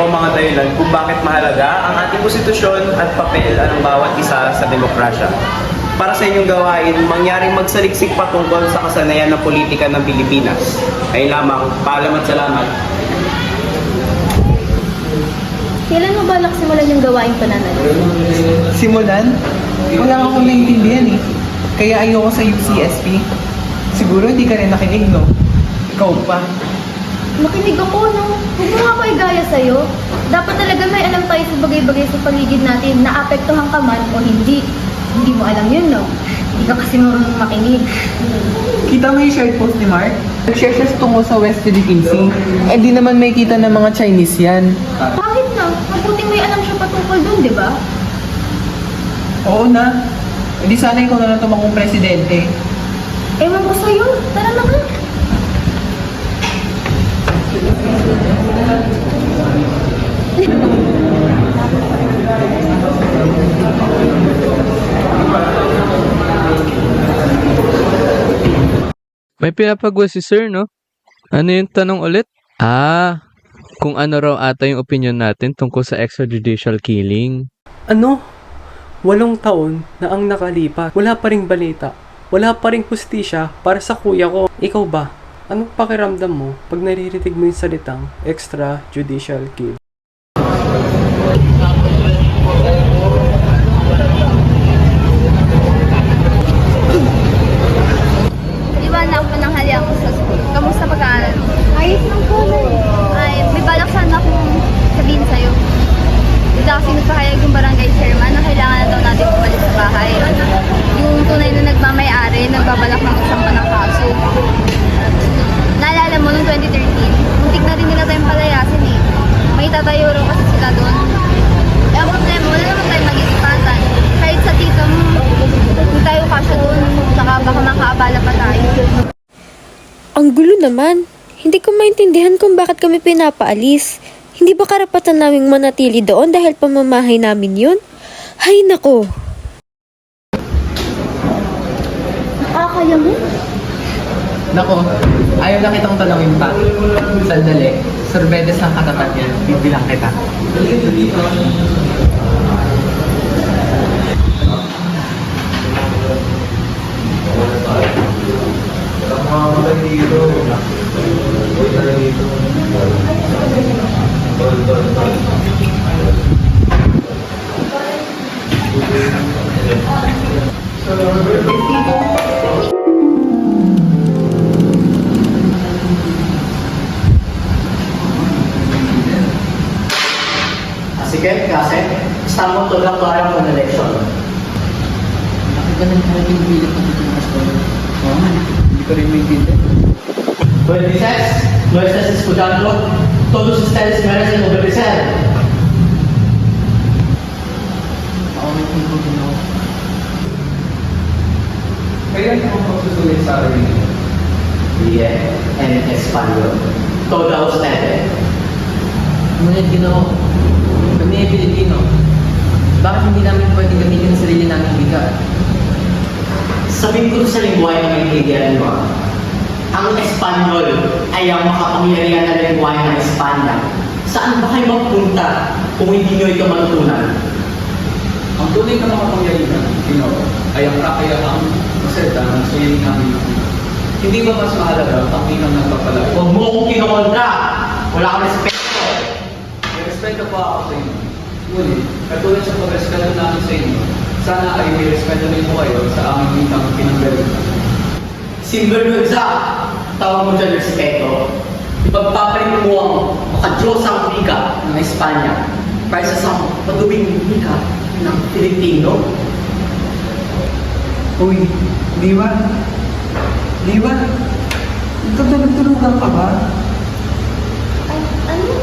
ang mga dahilan kung bakit mahalaga ang ating konstitusyon at papel ng bawat isa sa demokrasya. Para sa inyong gawain, mangyaring magsaliksik patungkol sa kasanayan ng politika ng Pilipinas. Ay lamang, paalam at salamat. Kailan mo balak simulan yung gawaing pananaliksik? Simulan? Wala akong naiintindihan eh. Kaya ayoko sa UCSP. Siguro hindi ka rin nakinig, no? Ikaw pa. Makinig ako, no? Huwag mo nga ako igaya sa'yo. Dapat talaga may alam tayo sa bagay-bagay sa paligid natin na apektuhan ka man o hindi. Hindi mo alam yun, no? Hindi ka kasi marunong makinig. Kita mo yung shared post ni Mark? Nag-share siya tungo sa West Philippine Sea. Eh di naman may kita ng mga Chinese yan. Bakit na? Mabuting may alam siya patungkol dun, di ba? Oo na. Eh di sana ikaw na lang tumakong presidente. Ewan ko sa'yo. Tara na nga. May pinapagawa si sir, no? Ano yung tanong ulit? Kung ano raw ata yung opinion natin tungkol sa extrajudicial killing. Ano? 8 taon na ang nakalipas. Wala pa ring balita. Wala pa ring hustisya para sa kuya ko. Ikaw ba? Anong pakiramdam mo pag naririnig mo yung salitang extrajudicial killing? Iwan ako ng haliang ko sa school. Kamusta pag-aaral? Ayos lang po na Ay, may balak sana akong sabihin sa'yo. Bigla kasi nagpahayag yung barangay chairman na kailangan na daw natin bumalik sa bahay. Yung tunay na nagmamayari, nagbabalak ng magsampa ng kaso. Naalala mo, noong 2013, muntik na rin nila tayong palayasin eh. May tatayo raw kasi sila doon. Eh, ang problema, wala naman tayong mag-isipatan. Kahit sa tita mo, kung tayo kasya doon, saka baka makaabala pa tayo. Ang gulo naman. Hindi ko maintindihan kung bakit kami pinapaalis. Hindi ba karapatan naming manatili doon dahil pamamahay namin yun? Hay nako! Nakakaya mo? Nako, ayaw na kitang tanongin pa. Sandali, sorbetes ng katapat yan. Bibilang kita. Sige, kasi estamos toda clara con la elección. Ganun ka yung pilit ng pastor. Oo nga, hindi ko rin maintindihan. Pues dices, no estás escuchando, todos ustedes merecen obedecer. Ako may pinagod ako. Kaya hindi mo magsusulit sa akin. Bien, en español. Todos ustedes. Ngunit ginawa, kami ay Pilipino. Bakit hindi namin pwedeng gamitin ang sarili namin bigat? Sabihin ko sa lingwahe na maintindihan mo. Ang Espanyol ay ang makapangyarihan na lingwahe ng Espanya. Saan ba kayo magpunta kung hindi nyo ito matutunan? Ang tunay na makapangyarihan, ay ang kakayahang masalita ng sulili namin. Hindi ba mas mahalaga ang inang nagpapalay? Huwag mo akong kinokontra! Wala kang respeto! May respeto pa ako sa inyo. Ngunit, katulad sa pag-respeto namin sa inyo, sana ay may respeto rin po kayo sa aming wikang pinanggalingan. Sinvergüenza! Tawag mo dyan respeto. Ipagpapalit mo ang makadiyosang wika ng Espanya para sa isang matuwing wika ng Pilipino. Uy, Diwa? Diwa? Tutulog-tulugan ka ba? Ay, ano?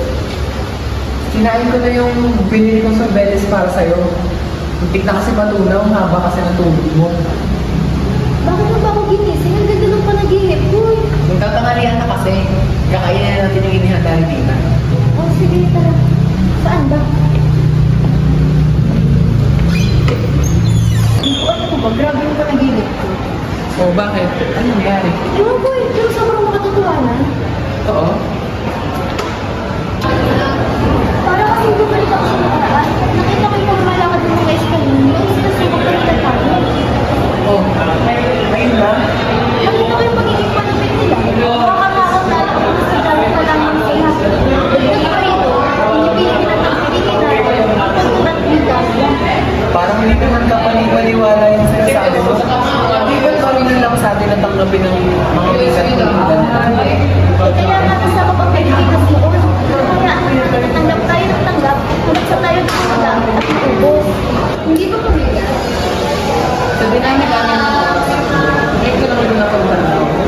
Kinain ko na yung binili kong sorbetes para sa'yo. Muntik na kasi matunaw, haba kasi natulog mo. Bakit mo ba ako ginising? Ang ganda ng panaginip ko eh. Magtatangalian na kasi. Kakainin na natin yung inihanda ni Tita. Oh, sige, tara. Saan ba? Ano ko ba? Grabe yung panaginip ko. Oh, bakit? Ano nangyari? Ewan ko eh, pero sobrang makatotohanan. Oo. Parang tanggapin ng mga wikat ko yung ganun. Kaya nga kasama pang Pilipinas noon. Kaya tanggap tayo ng tanggap, hanggang sa tayo tanggap at maubos. Hindi ba pamilya? Sa dinamik namin, ngayon ko naman yung napagtanaw,